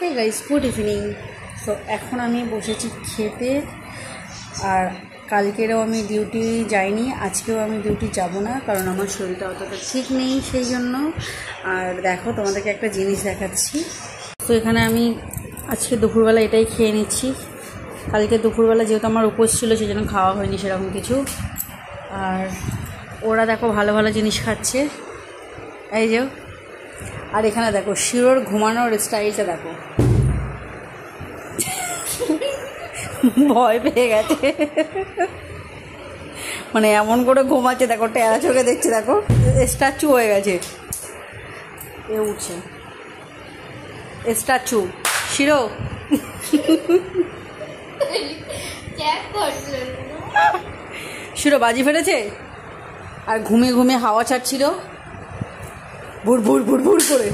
Hey guys, good evening. So এখন আমি বসেছি খেতে। আর কালকেরও আমি ডিউটি যাইনি, আজকেও আমি ডিউটি যাব না, কারণ আমার শরীরটা অতটা ঠিক নেই সেই জন্য। আর দেখো তোমাদেরকে একটা জিনিস দেখাচ্ছি। তো এখানে আমি আজকে দুপুরবেলা এটাই খেয়ে নিচ্ছি। কালকে দুপুরবেলা যেহেতু আমার উপোস ছিল সেই জন্য খাওয়া হয়নি সেরকম কিছু। আর ওরা দেখো ভালো ভালো জিনিস খাচ্ছে, এই যে। আর এখানে দেখো শিরোর ঘুমানোর স্টাইলটা দেখো, ভয় পেয়ে গেছে, মানে এমন করে ঘুমাচ্ছে দেখো, টেরা চোখে দেখছে, দেখো স্ট্যাচু হয়ে গেছে। এ উঠছে স্ট্যাচু শিরো। শিরো বাজি ফেলেছে আর ঘুমিয়ে ঘুমিয়ে হাওয়া ছাড়ছিল ভুর ভুর ভুর ভুর করে।